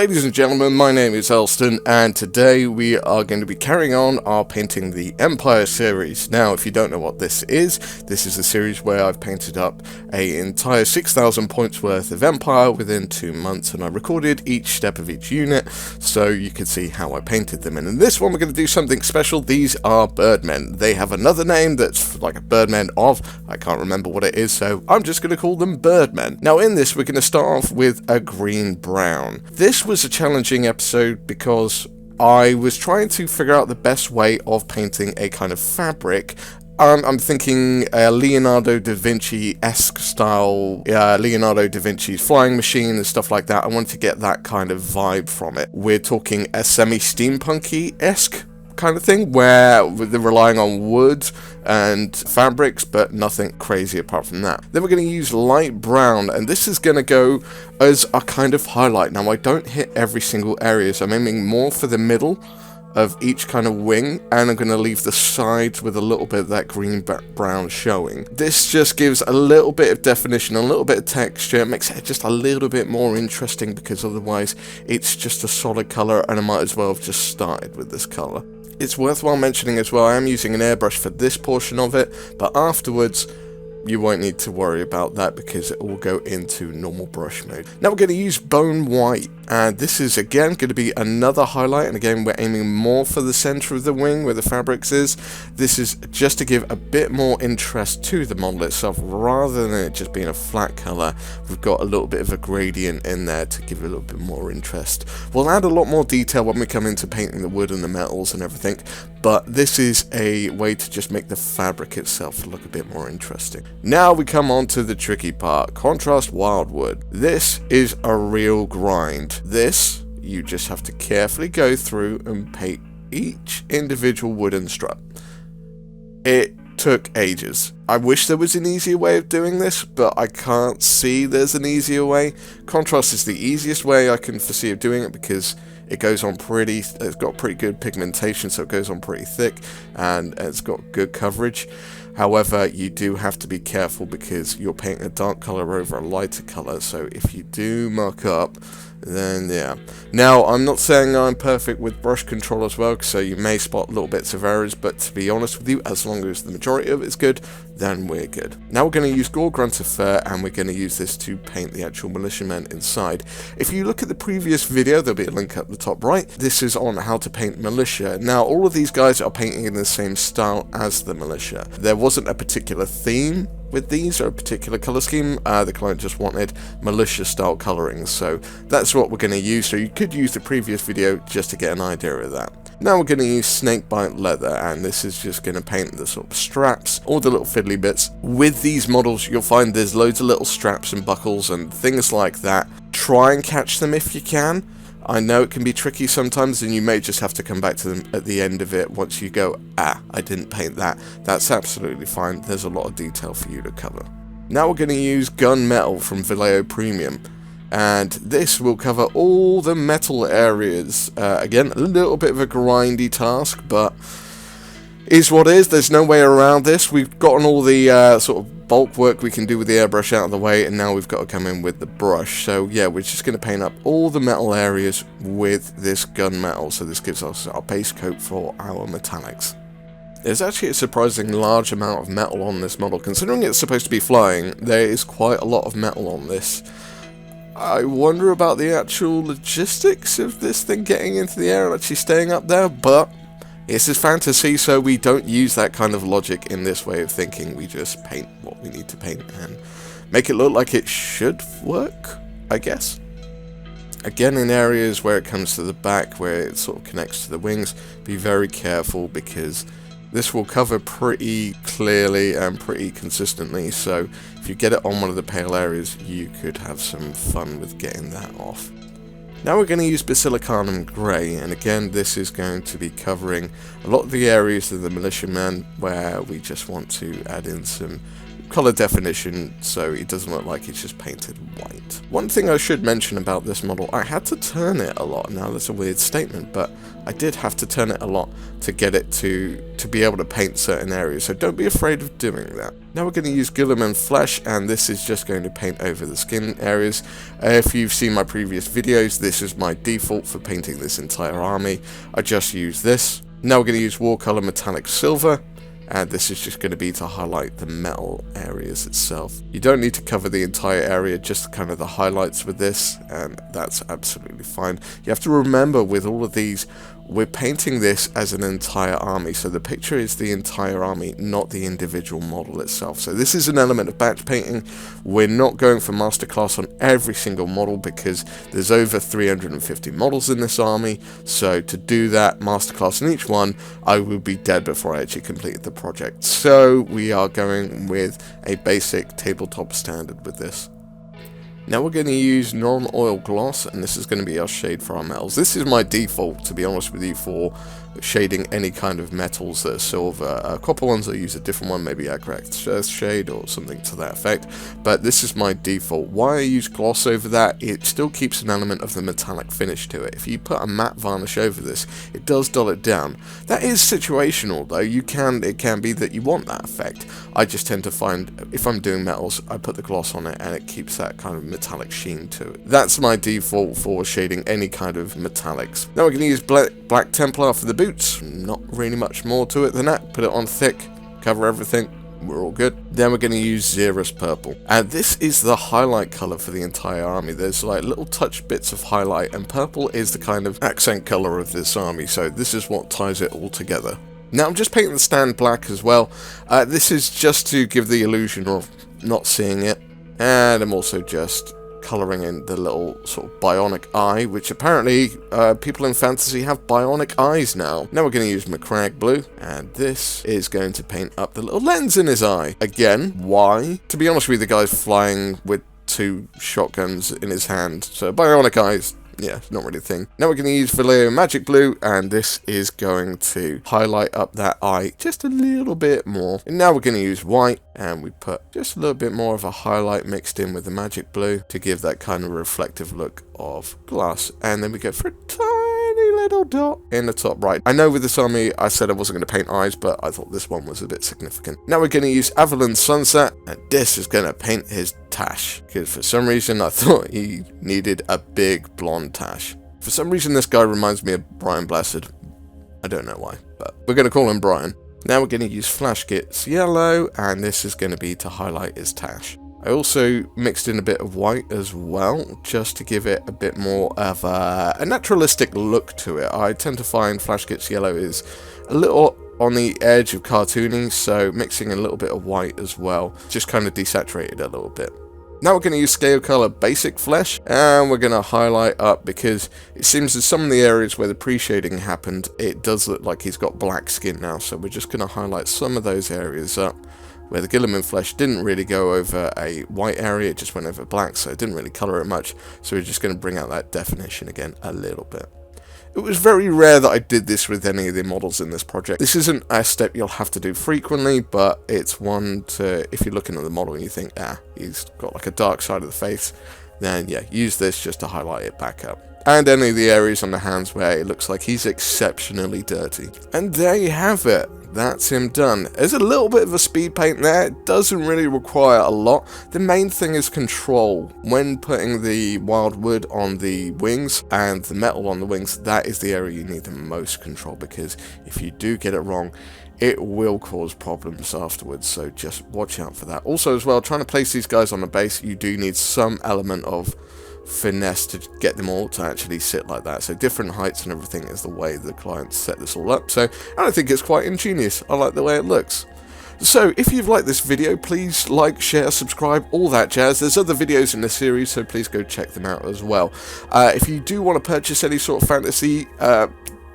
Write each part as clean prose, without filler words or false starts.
Ladies and gentlemen, my name is Elston, and today we are going to be carrying on our Painting the Empire series. Now, if you don't know what this is a series where I've painted up an entire 6,000 points worth of Empire within 2 months, and I recorded each step of each unit, so you can see how I painted them. And in this one, we're going to do something special. These are Birdmen. They have another name that's like a Birdmen of, I can't remember what it is, so I'm just going to call them Birdmen. Now, in this, we're going to start off with a green-brown. This was a challenging episode because I was trying to figure out the best way of painting a kind of fabric. I'm thinking a Leonardo da Vinci-esque style, Leonardo da Vinci's flying machine and stuff like that. I wanted to get that kind of vibe from it. We're talking a semi-steampunky-esque kind of thing where they're relying on wood and fabrics, but nothing crazy apart from that. Then we're going to use light brown, and this is going to go as a kind of highlight. Now, I don't hit every single area, so I'm aiming more for the middle of each kind of wing, and I'm going to leave the sides with a little bit of that green brown showing. This just gives a little bit of definition, a little bit of texture. It makes it just a little bit more interesting, because otherwise it's just a solid color, and I might as well have just started with this color. It's worthwhile mentioning as well, I am using an airbrush for this portion of it, but afterwards you won't need to worry about that because it will go into normal brush mode. Now we're going to use bone white, and this is again going to be another highlight, and again we're aiming more for the center of the wing where the fabrics is. This is just to give a bit more interest to the model itself, rather than it just being a flat color. We've got a little bit of a gradient in there to give it a little bit more interest. We'll add a lot more detail when we come into painting the wood and the metals and everything, but this is a way to just make the fabric itself look a bit more interesting. Now we come on to the tricky part, contrast wildwood. This is a real grind. This, you just have to carefully go through and paint each individual wooden strut. It took ages. I wish there was an easier way of doing this, but I can't see there's an easier way. Contrast is the easiest way I can foresee of doing it, because it goes on it's got pretty good pigmentation, so it goes on pretty thick, and it's got good coverage. However, you do have to be careful because you're painting a dark color over a lighter color, so if you do muck up, then yeah. Now, I'm not saying I'm perfect with brush control as well, so you may spot little bits of errors, but to be honest with you, as long as the majority of it's good, then we're good. Now we're going to use Gore Grunter Fur, and we're going to use this to paint the actual militiamen inside. If you look at the previous video, there'll be a link up the top right. This is on how to paint militia. Now, all of these guys are painting in the same style as the militia. There wasn't a particular theme with these, or a particular color scheme. The client just wanted militia style coloring, so that's what we're going to use. So you could use the previous video just to get an idea of that. Now we're going to use snakebite leather, and this is just going to paint the sort of straps, all the little fiddly bits. With these models, you'll find there's loads of little straps and buckles and things like that. Try and catch them if you can. I know it can be tricky sometimes, and you may just have to come back to them at the end of it once you go, I didn't paint that. That's absolutely fine. There's a lot of detail for you to cover. Now we're going to use gunmetal from Vallejo Premium, and this will cover all the metal areas. Again, a little bit of a grindy task, but is what is. There's no way around this. We've gotten all the sort of bulk work we can do with the airbrush out of the way, and now we've got to come in with the brush. So yeah, we're just going to paint up all the metal areas with this gunmetal, so this gives us our base coat for our metallics. There's actually a surprisingly large amount of metal on this model. Considering it's supposed to be flying, there is quite a lot of metal on this. I wonder about the actual logistics of this thing getting into the air and actually staying up there, but this is fantasy, so we don't use that kind of logic in this way of thinking. We just paint what we need to paint and make it look like it should work, I guess. Again, in areas where it comes to the back, where it sort of connects to the wings, be very careful, because this will cover pretty clearly and pretty consistently, so if you get it on one of the pale areas, you could have some fun with getting that off. Now we're going to use Basilicanum Grey, and again this is going to be covering a lot of the areas of the militiamen where we just want to add in some color definition so it doesn't look like it's just painted white. One thing I should mention about this model, I had to turn it a lot. Now that's a weird statement, but I did have to turn it a lot to get it to be able to paint certain areas, so don't be afraid of doing that. Now we're going to use Guilliman Flesh, and this is just going to paint over the skin areas. If you've seen my previous videos, This is my default for painting this entire army. I just use this. Now we're going to use Watercolor Metallic Silver, and this is just going to be to highlight the metal areas itself. You don't need to cover the entire area, just kind of the highlights with this, and that's absolutely fine. You have to remember with all of these, we're painting this as an entire army, so the picture is the entire army, not the individual model itself. So this is an element of batch painting. We're not going for masterclass on every single model because there's over 350 models in this army, so to do that masterclass in each one, I would be dead before I actually completed the project. So we are going with a basic tabletop standard with this. Now we're going to use non-oil gloss, and this is going to be our shade for our metals. This is my default, to be honest with you, for shading any kind of metals that are silver. Copper ones I use a different one, maybe Agrax shade or something to that effect, but this is my default. Why I use gloss over that, it still keeps an element of the metallic finish to it. If you put a matte varnish over this, it does dull it down. That is situational though. It can be that you want that effect. I just tend to find, if I'm doing metals, I put the gloss on it and it keeps that kind of metallic sheen to it. That's my default for shading any kind of metallics. Now we're going to use Black Templar for the boots. Not really much more to it than that. Put it on thick, cover everything, we're all good. Then we're going to use Xeris Purple, and this is the highlight color for the entire army. There's like little touch bits of highlight, and purple is the kind of accent color of this army, so this is what ties it all together. Now I'm just painting the stand black as well. This is just to give the illusion of not seeing it, and I'm also just colouring in the little sort of bionic eye, which apparently people in fantasy have bionic eyes now. Now we're going to use McCrag Blue, and this is going to paint up the little lens in his eye. Again, why? To be honest with you, the guy's flying with 2 shotguns in his hand, so bionic eyes, yeah, not really a thing. Now we're going to use Vallejo Magic Blue, and this is going to highlight up that eye just a little bit more. And now we're going to use white, and we put just a little bit more of a highlight mixed in with the Magic Blue to give that kind of reflective look of glass. And then we go for a tiny little dot in the top right. I know with this army I said I wasn't going to paint eyes, but I thought this one was a bit significant. Now we're going to use Avalon Sunset, and this is going to paint his tash, because for some reason I thought he needed a big blonde tash. For some reason this guy reminds me of Brian Blessed. I don't know why, but we're going to call him Brian. Now we're going to use Flash Git's yellow, and this is going to be to highlight his tash. I also mixed in a bit of white as well, just to give it a bit more of a naturalistic look to it. I tend to find Flash Git's yellow is a little on the edge of cartooning, so mixing a little bit of white as well just kind of desaturated a little bit. Now we're going to use Scale Color Basic Flesh, and we're going to highlight up, because it seems that some of the areas where the pre-shading happened, it does look like he's got black skin now, so we're just going to highlight some of those areas up where the Guilliman flesh didn't really go over a white area, it just went over black, so it didn't really colour it much, so we're just going to bring out that definition again a little bit. It was very rare that I did this with any of the models in this project. This isn't a step you'll have to do frequently, but it's one to, if you're looking at the model and you think, he's got like a dark side of the face, then yeah, use this just to highlight it back up. And any of the areas on the hands where it looks like he's exceptionally dirty. And there you have it. That's him done. There's a little bit of a speed paint there. It doesn't really require a lot. The main thing is control. When putting the wild wood on the wings and the metal on the wings, that is the area you need the most control, because if you do get it wrong, it will cause problems afterwards, so just watch out for that. Also as well, trying to place these guys on the base, you do need some element of finesse to get them all to actually sit like that. So different heights and everything is the way the clients set this all up. So I think it's quite ingenious. I like the way it looks. So if you've liked this video, please like, share, subscribe, all that jazz. There's other videos in this series, so please go check them out as well. If you do want to purchase any sort of fantasy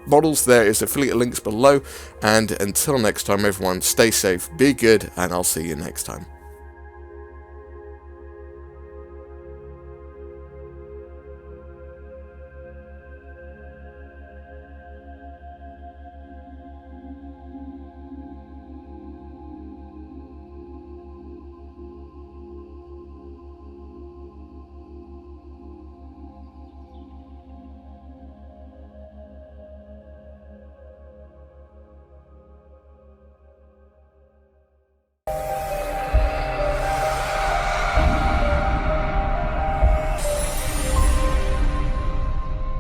models, there is affiliate links below. And until next time, everyone, stay safe, be good, and I'll see you next time.